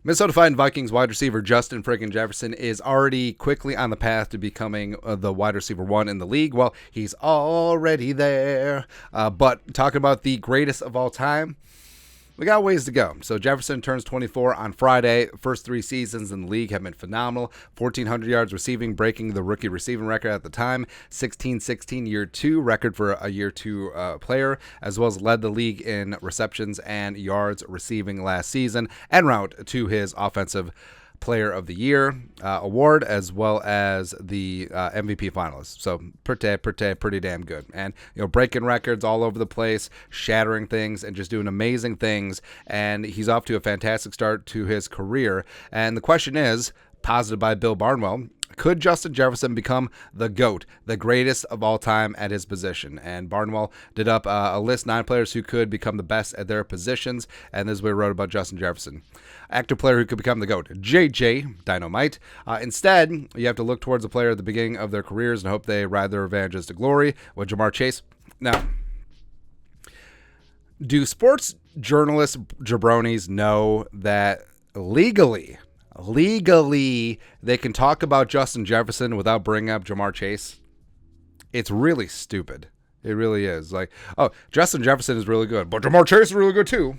Minnesota Vikings wide receiver Justin freaking Jefferson is already quickly on the path to becoming the wide receiver one in the league. Well, he's already there. But talking about the greatest of all time, we got ways to go. So Jefferson turns 24 on Friday. First 3 seasons in the league have been phenomenal. 1,400 yards receiving, breaking the rookie receiving record at the time. 16-16 year 2 record for a year 2 player, as well as led the league in receptions and yards receiving last season, en route to his offensive Player of the Year award, as well as the MVP finalists. So pretty damn good. And breaking records all over the place, shattering things, and just doing amazing things. And he's off to a fantastic start to his career. And the question is, posited by Bill Barnwell, could Justin Jefferson become the GOAT, the greatest of all time at his position? And Barnwell did up a list 9 players who could become the best at their positions, and this is what he wrote about Justin Jefferson. Active player who could become the GOAT, JJ Dynamite. Instead, you have to look towards a player at the beginning of their careers and hope they ride their advantages to glory. With Jamar Chase. Now, do sports journalists, jabronis, know that legally, they can talk about Justin Jefferson without bringing up Jamar Chase? It's really stupid. It really is. Like, oh, Justin Jefferson is really good, but Jamar Chase is really good too.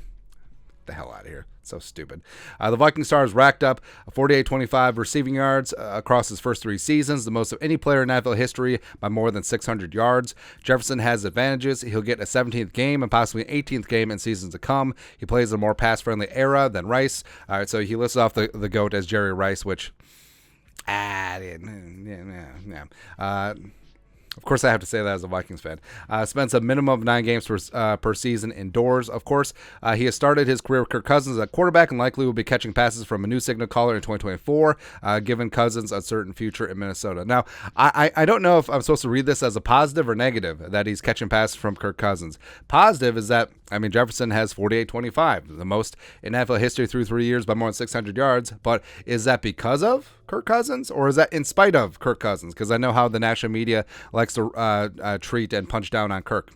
Get the hell out of here. So stupid. The Viking stars racked up 48-25 receiving yards across his first 3 seasons, the most of any player in NFL history by more than 600 yards. Jefferson has advantages. He'll get a 17th game and possibly an 18th game in seasons to come. He plays in a more pass-friendly era than Rice. All right, so he lists off the GOAT as Jerry Rice, which... Of course, I have to say that as a Vikings fan. Spends a minimum of 9 games per season indoors, of course. He has started his career with Kirk Cousins at quarterback and likely will be catching passes from a new signal caller in 2024, given Cousins' uncertain future in Minnesota. Now, I don't know if I'm supposed to read this as a positive or negative, that he's catching passes from Kirk Cousins. Positive is that, Jefferson has 48-25, the most in NFL history through 3 years by more than 600 yards. But is that because of Kirk Cousins, or is that in spite of Kirk Cousins? Because I know how the national media likes to treat and punch down on Kirk.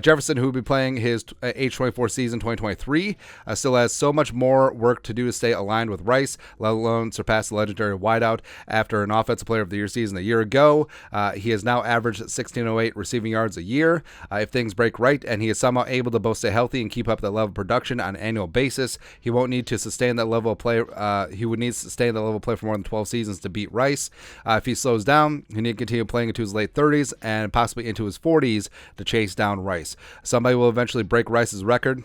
Jefferson, who will be playing his age 24 season 2023, still has so much more work to do to stay aligned with Rice, let alone surpass the legendary wideout after an Offensive Player of the Year season a year ago. He has now averaged 1,608 receiving yards a year. If things break right and he is somehow able to both stay healthy and keep up that level of production on an annual basis, he won't need to sustain that level of play. He would need to sustain that level of play for more than 12 seasons to beat Rice. If he slows down, he need to continue playing into his late 30s and possibly into his 40s to chase down Rice. Somebody will eventually break Rice's record,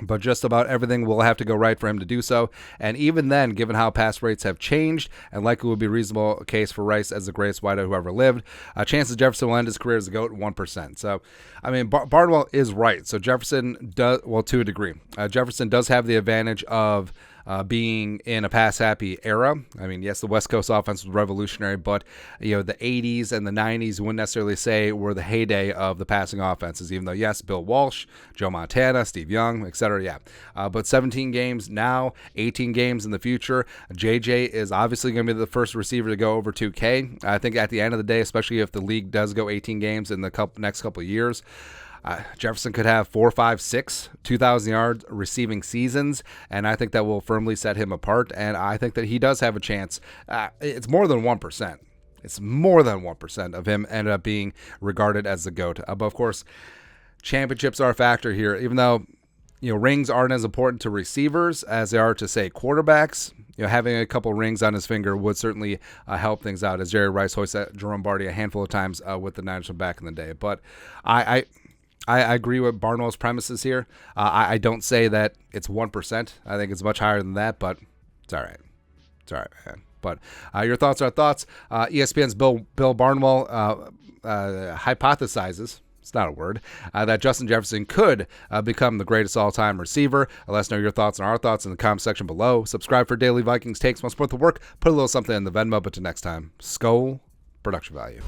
but just about everything will have to go right for him to do so. And even then, given how pass rates have changed, and likely would be a reasonable case for Rice as the greatest wideout who ever lived, chances Jefferson will end his career as a GOAT 1%. So, Barnwell is right. So Jefferson does, well, to a degree. Jefferson does have the advantage of being in a pass-happy era. Yes, the West Coast offense was revolutionary, but the 80s and the 90s wouldn't necessarily say were the heyday of the passing offenses, even though, yes, Bill Walsh, Joe Montana, Steve Young, etc., yeah. But 17 games now, 18 games in the future. JJ is obviously going to be the first receiver to go over 2K. I think at the end of the day, especially if the league does go 18 games in the next couple of years, Jefferson could have 4, 5, 6 2,000-yard receiving seasons, and I think that will firmly set him apart, and I think that he does have a chance. It's more than 1%. It's more than 1% of him ended up being regarded as the GOAT. But, of course, championships are a factor here, even though rings aren't as important to receivers as they are to, say, quarterbacks. Having a couple rings on his finger would certainly help things out, as Jerry Rice hoisted Jerome Barty a handful of times with the Niners back in the day. But I agree with Barnwell's premises here. I don't say that it's 1%. I think it's much higher than that, but it's all right. It's all right, man. But your thoughts are thoughts. ESPN's Bill Barnwell hypothesizes, it's not a word, that Justin Jefferson could become the greatest all-time receiver. Let us know your thoughts and our thoughts in the comment section below. Subscribe for daily Vikings takes. Want to support the work? Put a little something in the Venmo. But till next time, Skol, production value.